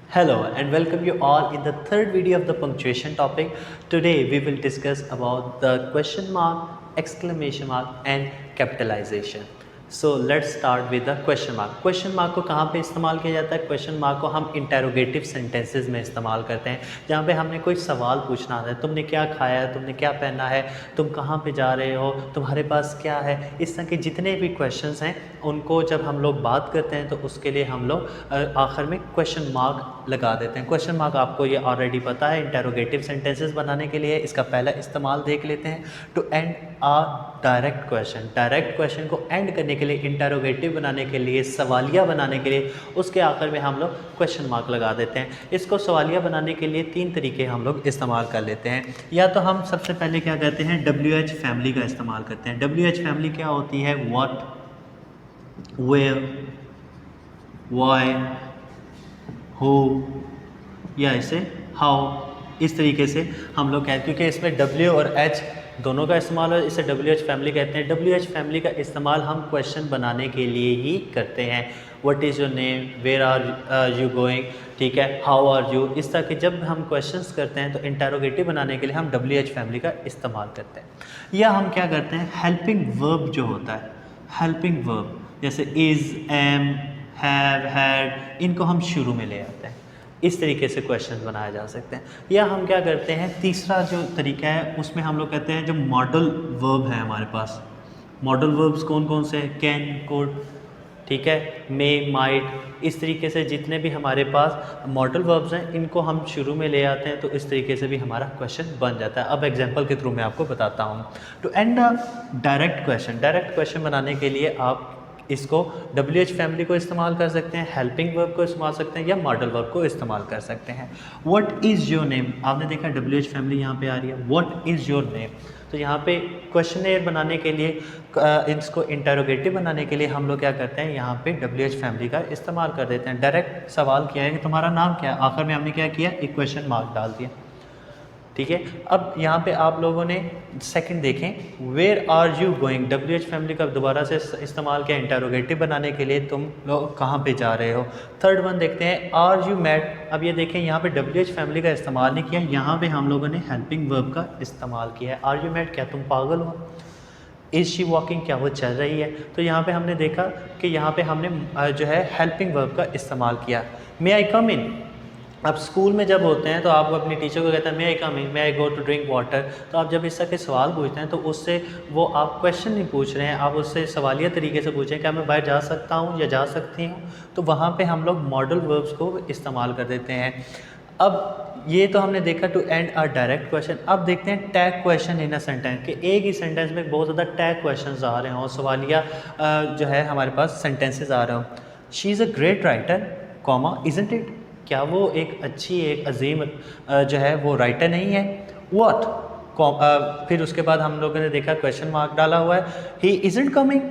Hello and welcome you all in the third video of the punctuation topic. Today we will discuss about the question mark, exclamation mark and capitalization. So let's start with the question mark. Question mark को कहाँ पे इस्तेमाल किया जाता है? Question mark को हम interrogative sentences में इस्तेमाल करते हैं, जहाँ पे हमने कोई सवाल पूछना है, तुमने क्या खाया है, तुमने क्या पहना है, तुम कहाँ पे जा रहे हो, तुम्हारे पास क्या है, इस तरह के जितने भी questions हैं उनको जब हम लोग बात करते हैं तो उसके लिए हम लोग आखिर में क्वेश्चन मार्क लगा देते हैं। क्वेश्चन मार्क आपको ये ऑलरेडी पता है, इंटेरोगेटिव सेंटेंसेस बनाने के लिए इसका पहला इस्तेमाल देख लेते हैं। To end a direct question, direct question को एंड करने के लिए, इंटेरोगेटिव बनाने के लिए, सवालिया बनाने के लिए उसके आखिर में हम लोग क्वेश्चन मार्क लगा देते हैं। इसको सवालिया बनाने के लिए तीन तरीके हम लोग इस्तेमाल कर लेते हैं। या तो हम सबसे पहले क्या करते हैं, WH फैमिली का इस्तेमाल करते हैं। WH फैमिली क्या होती है? व्हाट, वेयर, वाई, हु या इसे हाउ, इस तरीके से हम लोग कहते हैं, क्योंकि इसमें W और H दोनों का इस्तेमाल है, इसे WH फैमिली कहते हैं। WH फैमिली का इस्तेमाल हम क्वेश्चन बनाने के लिए ही करते हैं। What is your name, where are you going, ठीक है, हाउ आर यू, इस तरह के जब हम क्वेश्चंस करते हैं तो इंटेरोगेटिव बनाने के लिए हम WH फैमिली का इस्तेमाल करते हैं। या हम क्या करते हैं, हेल्पिंग वर्ब जो होता है, हेल्पिंग वर्ब जैसे इज़, एम, हैव, हैड, इनको हम शुरू में ले आते हैं। इस तरीके से क्वेश्चन बनाए जा सकते हैं। या हम क्या करते हैं, तीसरा जो तरीका है उसमें हम लोग कहते हैं जो मॉडल वर्ब है हमारे पास। मॉडल वर्ब्स कौन कौन से हैं? कैन, कुड, ठीक है, मे, माइट, इस तरीके से जितने भी हमारे पास मॉडल वर्ब्स हैं इनको हम शुरू में ले आते हैं, तो इस तरीके से भी हमारा क्वेश्चन बन जाता है। अब एग्जांपल के थ्रू मैं आपको बताता हूँ। To end a direct question, direct question बनाने के लिए आप इसको WH फैमिली को इस्तेमाल कर सकते हैं, हेल्पिंग वर्ब को इस्तेमाल सकते हैं या मॉडल वर्ब को इस्तेमाल कर सकते हैं। व्हाट इज़ योर नेम, आपने देखा WH फैमिली यहाँ पे आ रही है, व्हाट इज़ योर नेम। तो यहाँ पे क्वेश्चनर बनाने के लिए, इसको इंटेरोगेटिव बनाने के लिए हम लोग क्या करते हैं, यहाँ पे WH फैमिली का इस्तेमाल कर देते हैं। डायरेक्ट सवाल किया है कि तुम्हारा नाम क्या है, आखिर में हमने क्या किया, एक क्वेश्चन मार्क डाल दिया, ठीक है। अब यहाँ पे आप लोगों ने सेकंड देखें, where are you going, WH family का दोबारा से इस्तेमाल किया इंटेरोगेटिव बनाने के लिए, तुम लोग कहाँ पे जा रहे हो। थर्ड वन देखते हैं, आर यू मैड। अब ये देखें यहाँ पे WH फैमिली का इस्तेमाल नहीं किया, यहाँ पे हम लोगों ने हेल्पिंग वर्ब का इस्तेमाल किया है। आर यू मैड, क्या तुम पागल हो। इज़ शी वॉकिंग, क्या वो चल रही है। तो यहाँ पे हमने देखा कि यहाँ पे हमने जो है हेल्पिंग वर्ब का इस्तेमाल किया। मे आई कम इन, अब स्कूल में जब होते हैं तो आप अपनी टीचर को कहते हैं मे आई कम इन, मे आई गो टू ड्रिंक वाटर। तो आप जब इस तरह के सवाल पूछते हैं तो उससे वो आप क्वेश्चन नहीं पूछ रहे हैं, आप उससे सवालिया तरीके से पूछें क्या मैं बाहर जा सकता हूँ या जा सकती हूँ। तो वहाँ पे हम लोग मॉडल वर्ब्स को इस्तेमाल कर देते हैं। अब ये तो हमने देखा to end a direct question. अब देखते हैं tag question in a sentence, कि एक ही सेंटेंस में बहुत ज़्यादा टैग क्वेश्चंस आ रहे हों, सवालिया जो है हमारे पास सेंटेंसेस आ रहे हों। She is a great writer, comma, isn't it, क्या वो एक अच्छी, एक अजीम जो है वो राइटर नहीं है। व्हाट, फिर उसके बाद हम लोगों ने देखा क्वेश्चन मार्क डाला हुआ है, ही इज़न्ट कमिंग,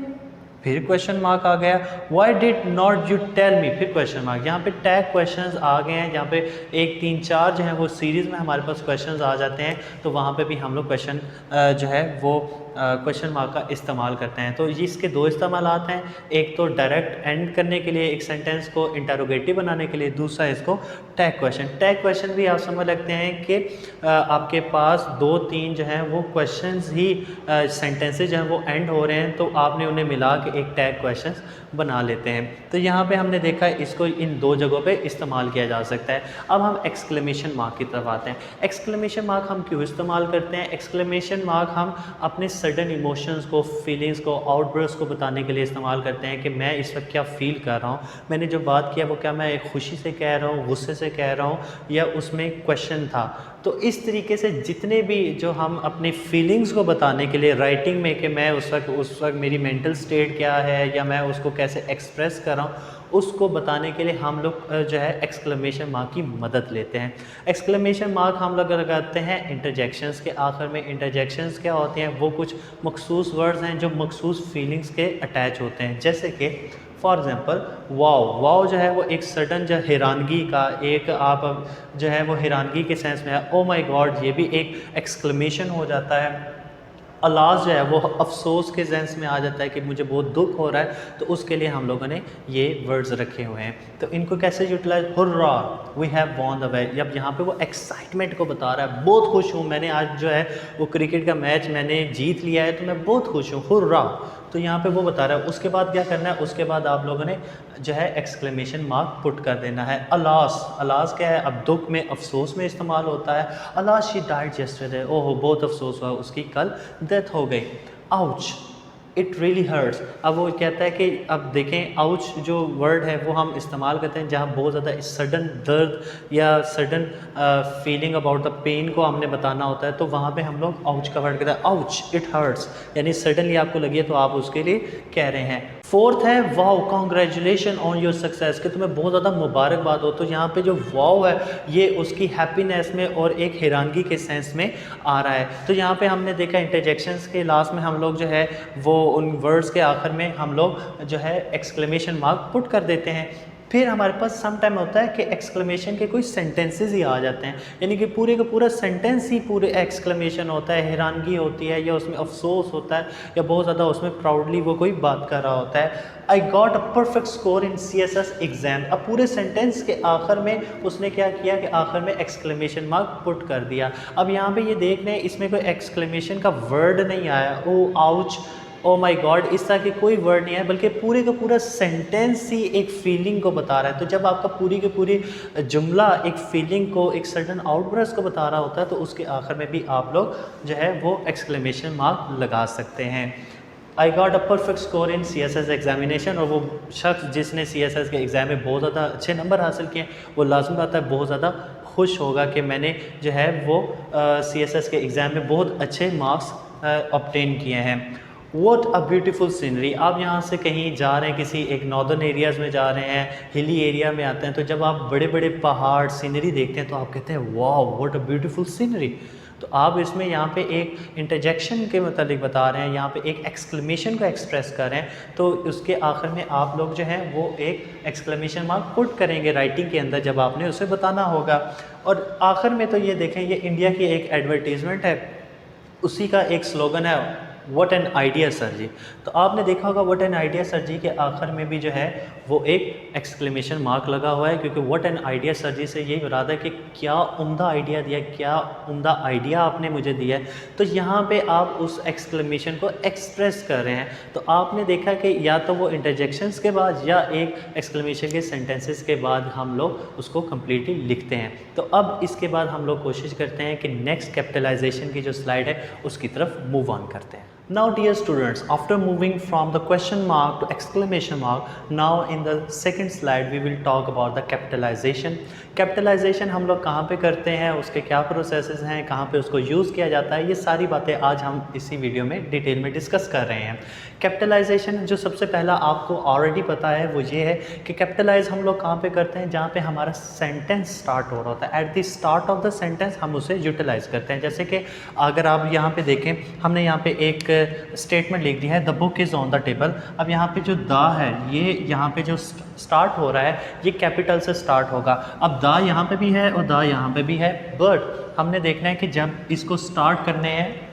फिर क्वेश्चन मार्क आ गया। Why did not you tell me, फिर क्वेश्चन मार्क। यहाँ पे टैग क्वेश्चंस आ गए हैं, जहाँ पे 1 3 4 जो है वो सीरीज़ में हमारे पास क्वेश्चंस आ जाते हैं, तो वहाँ पे भी हम लोग क्वेश्चन जो है वो क्वेश्चन मार्क का इस्तेमाल करते हैं। तो इसके दो इस्तेमालात हैं, एक तो डायरेक्ट एंड करने के लिए एक सेंटेंस को इंटेरोगेटिव बनाने के लिए, दूसरा इसको टैग क्वेश्चन। टैग क्वेश्चन भी आप समझ लगते हैं कि आपके पास 2 3 जो हैं वो क्वेश्चंस ही सेंटेंसेज जो हैं वो एंड हो रहे हैं, तो आपने उन्हें मिला के एक टैग क्वेश्चन बना लेते हैं। तो यहाँ पे हमने देखा है इसको इन दो जगहों पे इस्तेमाल किया जा सकता है। अब हम एक्सक्लेमेशन मार्क की तरफ आते हैं। एक्सक्लेमेशन मार्क हम क्यों इस्तेमाल करते हैं? एक्सक्लेमेशन मार्क हम अपने सडन इमोशंस को, फीलिंग्स को, आउटबर्स्ट को बताने के लिए इस्तेमाल करते हैं कि मैं इस वक्त क्या फ़ील कर रहा हूँ, मैंने जो बात किया वो क्या मैं एक खुशी से कह रहा हूँ, गुस्से से कह रहा हूँ, या उसमें क्वेश्चन था। तो इस तरीके से जितने भी जो हम अपनी फीलिंग्स को बताने के लिए राइटिंग में, कि मैं उस वक्त मेरी मेंटल स्टेट क्या है या मैं उसको कैसे एक्सप्रेस कर रहा हूँ, उसको बताने के लिए हम लोग जो है एक्सक्लेमेशन मार्क की मदद लेते हैं। एक्सक्लेमेशन मार्क हम लोग लगाते हैं इंटरजेक्शंस के आखिर में। इंटरजेक्शंस क्या होते हैं? वो कुछ मखसूस वर्ड्स हैं जो मखसूस फीलिंग्स के अटैच होते हैं, जैसे कि फॉर एग्ज़ाम्पल वाओ। वाओ जो है वो एक सडन जो हैरानगी का, एक आप जो है वो हैरानगी के सेंस में है। ओ माई गॉड, ये भी एक एक्सक्लेमेशन हो जाता है। अलास जो है वो अफसोस के सेंस में आ जाता है कि मुझे बहुत दुख हो रहा है, तो उसके लिए हम लोगों ने ये वर्ड्स रखे हुए हैं। तो इनको कैसे utilise, hurrah we have won the match, अब यहाँ पे वो एक्साइटमेंट को बता रहा है, बहुत खुश हूँ मैंने आज जो है वो क्रिकेट का मैच मैंने जीत लिया है तो मैं बहुत खुश हूँ, हुर्रा। तो यहाँ पे वो बता रहा है। उसके बाद क्या करना है, उसके बाद आप लोगों ने जो है एक्सक्लेमेशन मार्क पुट कर देना है। अलास, अलास क्या है, अब दुख में अफसोस में इस्तेमाल होता है। अलास शी डाइड यस्टरडे, ओहो बहुत अफसोस हुआ उसकी कल डेथ हो गई। आउच, इट रियली हर्ट्स, अब वो कहता है कि अब देखें आउच जो वर्ड है वो हम इस्तेमाल करते हैं जहाँ बहुत ज़्यादा सडन दर्द या sudden feeling about the pain को हमने बताना होता है, तो वहाँ पे हम लोग आउच का वर्ड कहते हैं, आउच इट हर्ट्स, यानी सडनली आपको लगी है तो आप उसके लिए कह रहे हैं। फोर्थ है wow congratulation on your success, कि तुम्हें बहुत ज़्यादा मुबारकबाद हो, तो यहाँ पे जो वाओ है ये उसकी हैप्पीनेस में और एक हैरानगी के सेंस में आ रहा है। तो यहाँ पे हमने देखा इंटरजेक्शंस के लास्ट में हम लोग जो है वो उन वर्ड्स के आखिर में हम लोग जो है एक्सक्लेमेशन मार्क पुट कर देते हैं। फिर हमारे पास सम टाइम होता है कि एक्सक्लेमेशन के कोई सेंटेंसेस ही आ जाते हैं, यानी कि पूरे का पूरा सेंटेंस ही पूरे एक्सक्लेमेशन होता है, हैरानगी होती है या उसमें अफसोस होता है या बहुत ज़्यादा उसमें प्राउडली वो कोई बात कर रहा होता है। I got a perfect score in CSS exam, अब पूरे सेंटेंस के आखिर में उसने क्या किया कि आखिर में एक्सक्लेमेशन मार्क पुट कर दिया। अब यहाँ पे ये देख रहे हैं इसमें कोई एक्सक्लेमेशन का वर्ड नहीं आया, ओ आउच ओ माई गॉड, इस तरह के कोई वर्ड नहीं है, बल्कि पूरे का पूरा सेंटेंस ही एक फीलिंग को बता रहा है। तो जब आपका पूरी के पूरी जुमला एक फीलिंग को, एक सडन आउटबर्स्ट को बता रहा होता है, तो उसके आखिर में भी आप लोग जो है वो एक्सक्लेमेशन मार्क लगा सकते हैं। I got a perfect score in CSS examination, और वो शख्स जिसने CSS के एग्ज़ाम में बहुत ज़्यादा अच्छे नंबर हासिल किए, वो लाजमी बात है बहुत ज़्यादा खुश होगा कि मैंने जो है वो CSS के एग्ज़ाम में बहुत अच्छे मार्क्स ऑब्टेन किए हैं। वॉट अ ब्यूटीफुल सीनरी, आप यहाँ से कहीं जा रहे हैं, किसी एक नॉर्दर्न एरियाज़ में जा रहे हैं, हिली एरिया में आते हैं, तो जब आप बड़े बड़े पहाड़ सीनरी देखते हैं तो आप कहते हैं वाह व्हाट अ ब्यूटीफुल सीनरी। तो आप इसमें यहाँ पे एक इंटरजेक्शन के मतलब बता रहे हैं, यहाँ पे एक एक्सक्लेमेशन को एक्सप्रेस कर रहे हैं, तो उसके आखिर में आप लोग जो हैं वो एक एक्सक्लेमेशन मार्क पुट करेंगे राइटिंग के अंदर जब आपने उसे बताना होगा। और आखिर में तो ये देखें, ये इंडिया की एक एडवर्टीज़मेंट है, उसी का एक स्लोगन है व्हाट एन आइडिया सर जी। तो आपने देखा होगा व्हाट एन आइडिया सर जी के आखिर में भी जो है वो एक एक्सक्लेमेशन मार्क लगा हुआ है, क्योंकि व्हाट एन आइडिया सर जी से यही मुराद है कि क्या उम्दा आइडिया दिया, क्या उम्दा आइडिया आपने मुझे दिया है। तो यहाँ पे आप उस एक्सक्लेमेशन को एक्सप्रेस कर रहे हैं। तो आपने देखा कि या तो वो इंटरजेक्शंस के बाद या एक एक्सक्लेमेशन के सेंटेंसेस के बाद हम लोग उसको कम्प्लीटली लिखते हैं। तो अब इसके बाद हम लोग कोशिश करते हैं कि नेक्स्ट कैपिटलाइजेशन की जो स्लाइड है उसकी तरफ मूव ऑन करते हैं। Now dear students, after moving from the question mark to exclamation mark, now in the second slide we will talk about the capitalization. Capitalisation हम लोग कहाँ पे करते हैं, उसके क्या प्रोसेसेस हैं, कहाँ पे उसको यूज़ किया जाता है, ये सारी बातें आज हम इसी वीडियो में डिटेल में डिस्कस कर रहे हैं। कैपिटलाइजेशन जो सबसे पहला आपको ऑलरेडी पता है वो ये है कि कैपिटलाइज हम लोग कहाँ पे करते हैं, जहाँ पे हमारा सेंटेंस स्टार्ट हो रहा होता है, at the start of the sentence हम उसे यूटिलाइज करते हैं। जैसे कि अगर आप यहाँ पे देखें, हमने यहाँ पे एक स्टेटमेंट लिख दी है, the book is on the table. अब यहाँ पे जो द है, ये यहाँ पे जो स्टार्ट हो रहा है ये कैपिटल से स्टार्ट होगा। अब द यहाँ पे भी है और द यहाँ पे भी है, बट हमने देखना है कि जब इसको स्टार्ट करने हैं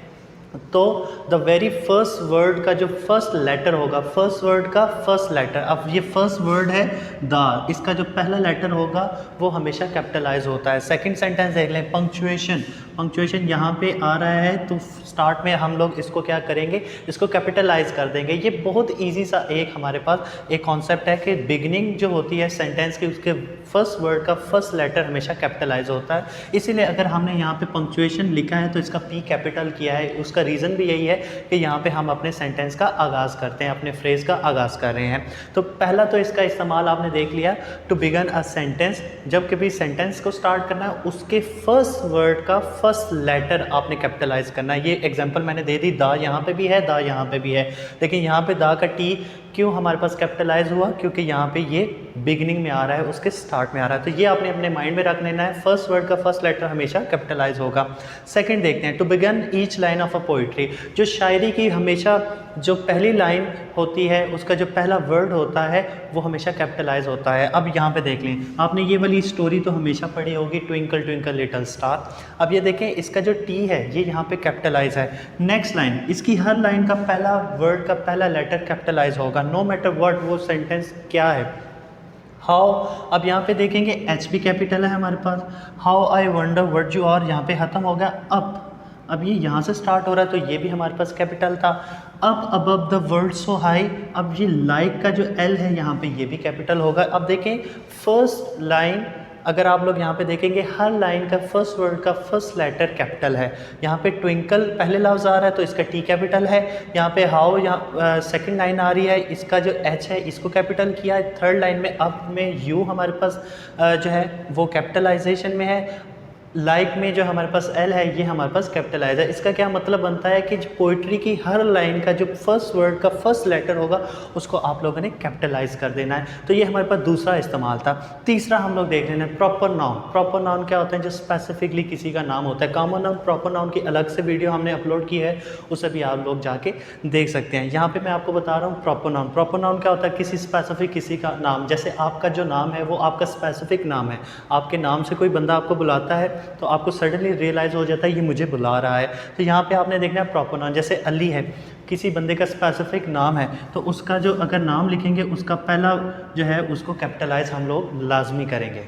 तो द वेरी फर्स्ट वर्ड का जो फर्स्ट लेटर होगा, फर्स्ट वर्ड का फर्स्ट लेटर, अब ये फर्स्ट वर्ड है द, इसका जो पहला लेटर होगा वो हमेशा कैपिटलाइज होता है। सेकंड सेंटेंस देख लें, पंक्चुएशन, पंक्चुएशन यहाँ पे आ रहा है तो स्टार्ट में हम लोग इसको क्या करेंगे, इसको कैपिटलाइज कर देंगे। ये बहुत इजी सा एक हमारे पास एक कॉन्सेप्ट है कि बिगनिंग जो होती है सेंटेंस की, उसके फर्स्ट वर्ड का फर्स्ट लेटर हमेशा कैपिटलाइज होता है। इसीलिए अगर हमने यहाँ पे पंक्चुएशन लिखा है तो इसका पी कैपिटल किया है, उसका रीज़न भी यही है कि यहाँ पे हम अपने सेंटेंस का आगाज़ करते हैं, अपने फ्रेज़ का आगाज़ कर रहे हैं। तो पहला तो इसका इस्तेमाल आपने देख लिया, टू बिगन अ सेंटेंस, जब कभी सेंटेंस को स्टार्ट करना है उसके फर्स्ट वर्ड का फर्स्ट लेटर आपने कैपिटलाइज करना है। ये एग्जांपल मैंने दे दी, द यहाँ पे भी है, द यहाँ पे भी है, लेकिन यहाँ पे द का टी क्यों हमारे पास कैपिटलाइज हुआ, क्योंकि यहाँ पे ये बिगिनिंग में आ रहा है, उसके स्टार्ट में आ रहा है। तो ये आपने अपने माइंड में रख लेना है, फर्स्ट वर्ड का फर्स्ट लेटर हमेशा कैपिटलाइज होगा। सेकंड देखते हैं, to begin each line of a poetry, जो शायरी की हमेशा जो पहली लाइन होती है उसका जो पहला वर्ड होता है वो हमेशा कैपिटलाइज होता है। अब यहाँ पे देख लें, आपने ये वाली स्टोरी तो हमेशा पढ़ी होगी, ट्विंकल ट्विंकल लिटिल स्टार। अब ये देखें, इसका जो टी है ये यहाँ पे कैपिटलाइज है। नेक्स्ट लाइन, इसकी हर लाइन का पहला वर्ड का पहला लेटर कैपिटलाइज होगा, नो मैटर व्हाट वो सेंटेंस क्या है। हाउ, अब यहाँ पे देखेंगे एच भी कैपिटल है हमारे पास। How I wonder what you are, यहाँ पे ख़त्म हो गया अप। अब ये यहाँ से स्टार्ट हो रहा है तो ये भी हमारे पास कैपिटल था। Up above the world so high, अब ये लाइक का जो एल है यहाँ पे ये भी कैपिटल होगा। अब देखें फर्स्ट लाइन, अगर आप लोग यहाँ पे देखेंगे हर लाइन का फर्स्ट वर्ड का फर्स्ट लेटर कैपिटल है। यहाँ पे ट्विंकल पहले लफ्ज़ आ रहा है तो इसका टी कैपिटल है। यहाँ पे हाउ, यहाँ सेकंड लाइन आ रही है, इसका जो एच है इसको कैपिटल किया है। थर्ड लाइन में अब में यू हमारे पास जो है वो कैपिटलाइजेशन में है। लाइक में जो हमारे पास एल है ये हमारे पास कैपिटलाइज है। इसका क्या मतलब बनता है कि जो पोइट्री की हर लाइन का जो फर्स्ट वर्ड का फर्स्ट लेटर होगा उसको आप लोगों ने कैपिटलाइज कर देना है। तो ये हमारे पास दूसरा इस्तेमाल था। तीसरा हम लोग देख लेना है प्रॉपर नाउन। प्रॉपर नाउन क्या होता है, जो स्पेसिफिकली किसी का नाम होता है। कॉमन नाउन, प्रॉपर नाउन की अलग से वीडियो हमने अपलोड की है, उसे भी आप लोग जाके देख सकते हैं। यहाँ पर मैं आपको बता रहा हूँ प्रॉपर नाउन। प्रॉपर नाउन क्या होता है, किसी स्पेसिफिक किसी का नाम, जैसे आपका जो नाम है वो आपका स्पेसिफिक नाम है। आपके नाम से कोई बंदा आपको बुलाता है तो आपको सडनली रियलाइज़ हो जाता है ये मुझे बुला रहा है। तो यहाँ पे आपने देखना है प्रॉपर नाउन। जैसे अली है, किसी बंदे का स्पेसिफिक नाम है तो उसका जो अगर नाम लिखेंगे उसका पहला जो है उसको कैपिटलाइज हम लोग लाजमी करेंगे।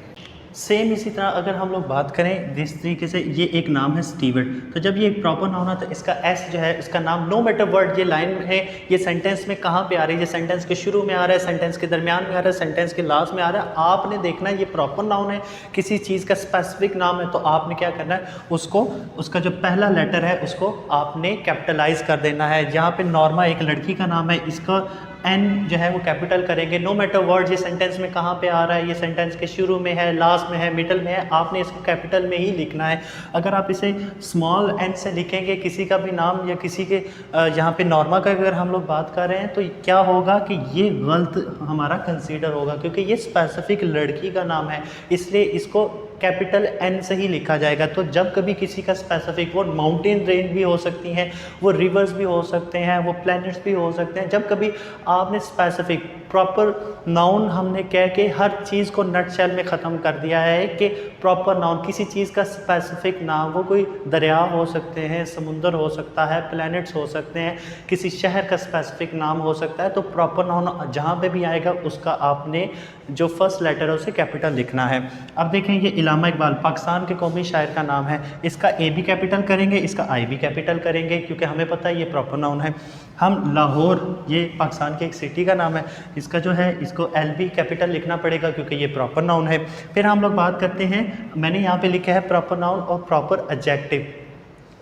सेम इसी तरह अगर हम लोग बात करें जिस तरीके से ये एक नाम है स्टीवर्ट, तो जब ये एक प्रॉपर नाउन है तो इसका एस जो है इसका नाम, नो मैटर वर्ड, ये लाइन है ये सेंटेंस में कहाँ पे आ रही है, ये सेंटेंस के शुरू में आ रहा है, सेंटेंस के दरमियान में आ रहा है, सेंटेंस के लास्ट में आ रहा है। आपने देखना है ये प्रॉपर नाउन है, किसी चीज़ का स्पेसिफिक नाम है तो आपने क्या करना है उसको, उसका जो पहला लेटर है उसको आपने कैपिटलाइज कर देना है। यहाँ पे नॉर्मा एक लड़की का नाम है, इसका एन जो है वो कैपिटल करेंगे। नो मैटर वर्ड ये सेंटेंस में कहाँ पे आ रहा है, ये सेंटेंस के शुरू में है, लास्ट में है, मिडल में है, आपने इसको कैपिटल में ही लिखना है। अगर आप इसे स्मॉल एन से लिखेंगे किसी का भी नाम या किसी के यहाँ पे नॉर्मा का अगर हम लोग बात कर रहे हैं तो क्या होगा कि ये गलत हमारा कंसीडर होगा, क्योंकि ये स्पेसिफिक लड़की का नाम है इसलिए इसको कैपिटल एन से ही लिखा जाएगा। तो जब कभी किसी का स्पेसिफिक, वो माउंटेन रेंज भी हो सकती हैं, वो रिवर्स भी हो सकते हैं, वो प्लैनेट्स भी हो सकते हैं, जब कभी आपने स्पेसिफिक प्रॉपर नाउन हमने कह के हर चीज़ को नटशेल में ख़त्म कर दिया है कि प्रॉपर नाउन किसी चीज़ का स्पेसिफिक नाम, वो कोई दरिया हो सकते हैं, समुंदर हो सकता है, प्लैनेट्स हो सकते हैं, किसी शहर का स्पेसिफिक नाम हो सकता है। तो प्रॉपर नाउन जहाँ पे भी आएगा उसका आपने जो फर्स्ट लेटर है उसे कैपिटल लिखना है। अब देखें ये इलामा इकबाल पाकिस्तान के कौमी शायर का नाम है, इसका ए भी कैपिटल करेंगे, इसका आई भी कैपिटल करेंगे क्योंकि हमें पता है ये प्रॉपर नाउन है। हम लाहौर, ये पाकिस्तान की एक सिटी का नाम है, इसका जो है इसको एल भी कैपिटल लिखना पड़ेगा क्योंकि ये प्रॉपर नाउन है। फिर हम लोग बात करते हैं, मैंने यहाँ पे लिखा है प्रॉपर नाउन और प्रॉपर एडजेक्टिव।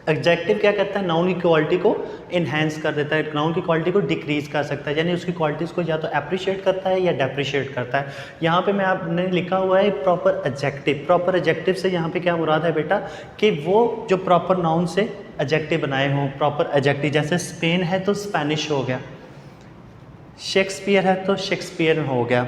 एडजेक्टिव क्या करता है, नाउन की क्वालिटी को इन्हेंस कर देता है, नाउन की क्वालिटी को डिक्रीज़ कर सकता है, यानी उसकी क्वालिटीज़ को या तो अप्रिशिएट करता है या डेप्रिशिएट करता है। यहाँ पे मैं आपने लिखा हुआ है प्रॉपर एडजेक्टिव। प्रॉपर एडजेक्टिव से यहाँ पे क्या मुराद है बेटा कि वो जो प्रॉपर नाउन से एडजेक्टिव बनाए हों। प्रॉपर एडजेक्टिव जैसे स्पेन है तो स्पेनिश हो गया, शेक्सपियर है तो शेक्सपियर हो गया,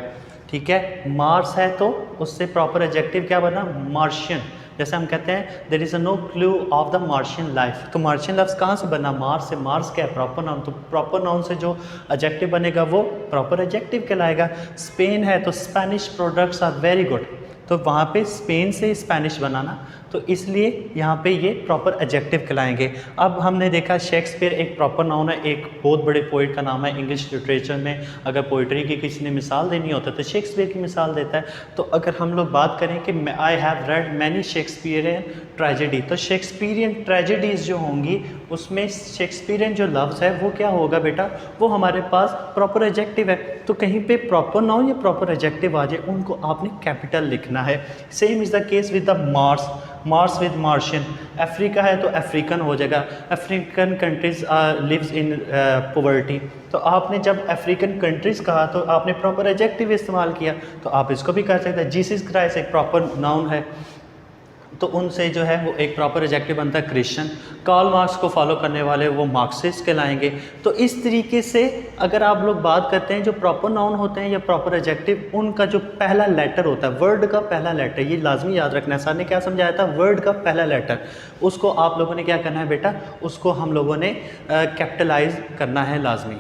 ठीक है। मार्स है तो उससे प्रॉपर एडजेक्टिव क्या बना, मार्शियन। जैसे हम कहते हैं there is no clue of the Martian life, तो मार्शियन लफ्ज़ कहाँ से बना, मार्स से। मार्स क्या है, प्रॉपर नाउन, तो प्रॉपर नाउन से जो एडजेक्टिव बनेगा वो प्रॉपर एडजेक्टिव कहलाएगा। स्पेन है तो Spanish products are very good, तो वहाँ पे स्पेन से स्पेनिश बनाना, तो इसलिए यहाँ पे ये प्रॉपर एडजेक्टिव कहलाएंगे। अब हमने देखा शेक्सपियर एक प्रॉपर नाउन है, एक बहुत बड़े पोइट का नाम है। इंग्लिश लिटरेचर में अगर पोइट्री की किसी ने मिसाल देनी होता है तो शेक्सपियर की मिसाल देता है। तो अगर हम लोग बात करें कि I have read many Shakespearean tragedy, तो शेक्सपियरियन ट्रेजेडीज़ जो होंगी उसमें शेक्सपियरियन जो लफ्ज़ है वो क्या होगा बेटा, वो हमारे पास प्रॉपर एडजेक्टिव है। तो कहीं पे प्रॉपर नाउन या प्रॉपर एडजेक्टिव आ जाए उनको आपने कैपिटल लिखना है। Same is the case with the Mars, Mars with Martian. Africa है तो अफ्रीकन हो जाएगा, African countries lives in poverty, तो आपने जब अफ्रीकन कंट्रीज़ कहा तो आपने प्रॉपर एडजेक्टिव इस्तेमाल किया, तो आप इसको भी कर सकते हैं। जीसस क्राइस्ट एक प्रॉपर नाउन है, तो उनसे जो है वो एक प्रॉपर एडजेक्टिव बनता है क्रिश्चियन। कार्ल मार्क्स को फॉलो करने वाले वो मार्क्सिस्ट कहलाएंगे। तो इस तरीके से अगर आप लोग बात करते हैं जो प्रॉपर नाउन होते हैं या प्रॉपर एडजेक्टिव, उनका जो पहला लेटर होता है, वर्ड का पहला लेटर, ये लाजमी याद रखना है। सर ने क्या समझाया था, वर्ड का पहला लेटर, उसको आप लोगों ने क्या करना है बेटा, उसको हम लोगों ने कैपिटलाइज करना है लाजमी।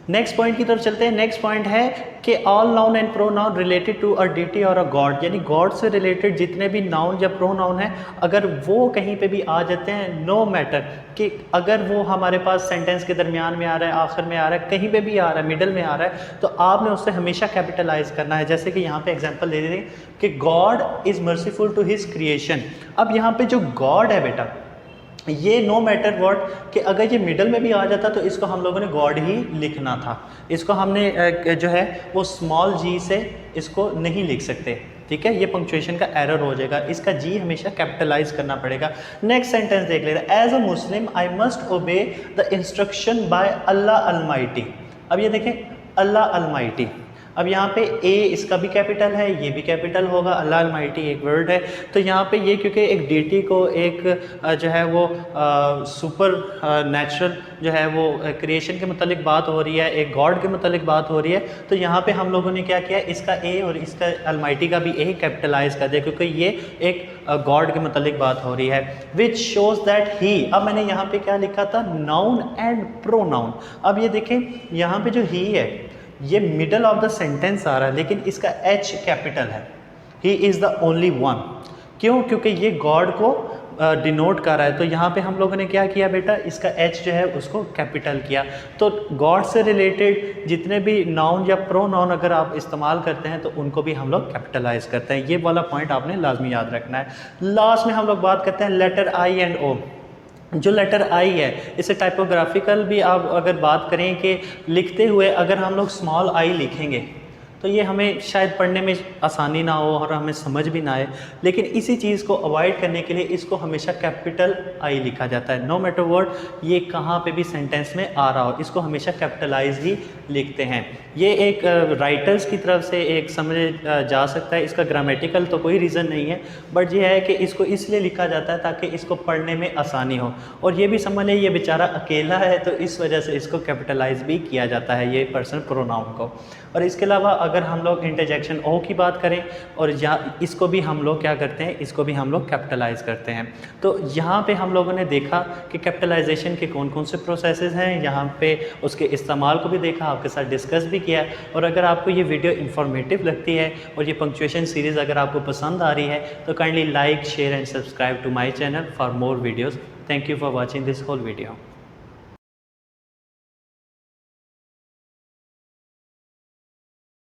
नेक्स्ट पॉइंट की तरफ चलते हैं। नेक्स्ट पॉइंट है कि all noun and pronoun related to a deity और अ गॉड, यानी गॉड से रिलेटेड जितने भी नाउन या प्रो नाउन है, अगर वो कहीं पे भी आ जाते हैं, नो मैटर कि अगर वो हमारे पास सेंटेंस के दरमियान में आ रहा है, आखिर में आ रहा है, कहीं पे भी आ रहा है, मिडल में आ रहा है, तो आपने उससे हमेशा कैपिटलाइज करना है। जैसे कि यहाँ पे एग्जाम्पल दे दें कि God is merciful to his creation. अब यहाँ पे जो गॉड है बेटा, ये नो मैटर व्हाट कि अगर ये मिडल में भी आ जाता तो इसको हम लोगों ने गॉड ही लिखना था। इसको हमने जो है वो स्मॉल जी से इसको नहीं लिख सकते, ठीक है, ये पंक्चुएशन का एरर हो जाएगा, इसका जी हमेशा कैपिटलाइज करना पड़ेगा। नेक्स्ट सेंटेंस देख लेते हैं, as a Muslim I must obey the instruction by Allah Almighty. अब ये देखें अल्लाह अलमाइटी, अब यहाँ पे ए इसका भी कैपिटल है, ये भी कैपिटल होगा, अल्लाह अलमाइटी एक वर्ड है, तो यहाँ पे ये क्योंकि एक डीटी को एक जो है वो सुपर नेचुरल जो है वो क्रिएशन के मतलब बात हो रही है, एक गॉड के मतलब बात हो रही है, तो यहाँ पे हम लोगों ने क्या किया, इसका ए और इसका अलमाइटी का भी ए कैपिटलाइज कर दिया क्योंकि ये एक गॉड के मतलब बात हो रही है। विच शोज दैट ही, अब मैंने यहाँ पे क्या लिखा था, नाउन एंड प्रोनाउन। अब ये देखें यहाँ पे जो ही है ये मिडल ऑफ द सेंटेंस आ रहा है, लेकिन इसका एच कैपिटल है, he is the only one. क्यों? क्योंकि ये गॉड को डिनोट कर रहा है। तो यहाँ पे हम लोगों ने क्या किया बेटा, इसका एच जो है उसको कैपिटल किया। तो गॉड से रिलेटेड जितने भी नाउन या प्रो नाउन अगर आप इस्तेमाल करते हैं तो उनको भी हम लोग कैपिटलाइज करते हैं। ये वाला पॉइंट आपने लाजमी याद रखना है। लास्ट में हम लोग बात करते हैं लेटर आई एंड ओ। जो लेटर आई है इसे टाइपोग्राफिकल भी आप अगर बात करें कि लिखते हुए अगर हम लोग स्मॉल आई लिखेंगे तो ये हमें शायद पढ़ने में आसानी ना हो और हमें समझ भी ना आए, लेकिन इसी चीज़ को अवॉइड करने के लिए इसको हमेशा कैपिटल आई लिखा जाता है। नो मैटर वर्ड ये कहाँ पे भी सेंटेंस में आ रहा हो, इसको हमेशा कैपिटलाइज ही लिखते हैं। ये एक राइटर्स की तरफ से एक समझ जा सकता है, इसका ग्रामेटिकल तो कोई रीज़न नहीं है, बट ये है कि इसको इसलिए लिखा जाता है ताकि इसको पढ़ने में आसानी हो। और ये भी समझ लें ये बेचारा अकेला है तो इस वजह से इसको कैपिटलाइज भी किया जाता है ये पर्सन प्रोनाउन को। और इसके अलावा अगर हम लोग इंटरजेक्शन ओ की बात करें और यहाँ इसको भी हम लोग क्या करते हैं, इसको भी हम लोग कैपिटलाइज करते हैं। तो यहाँ पे हम लोगों ने देखा कि कैपिटलाइजेशन के कौन कौन से प्रोसेसेस हैं, यहाँ पे उसके इस्तेमाल को भी देखा, आपके साथ डिस्कस भी किया। और अगर आपको ये वीडियो इंफॉर्मेटिव लगती है और ये पंक्चुएशन सीरीज़ अगर आपको पसंद आ रही है तो kindly like share and subscribe to my channel for more videos. Thank you for watching this whole video.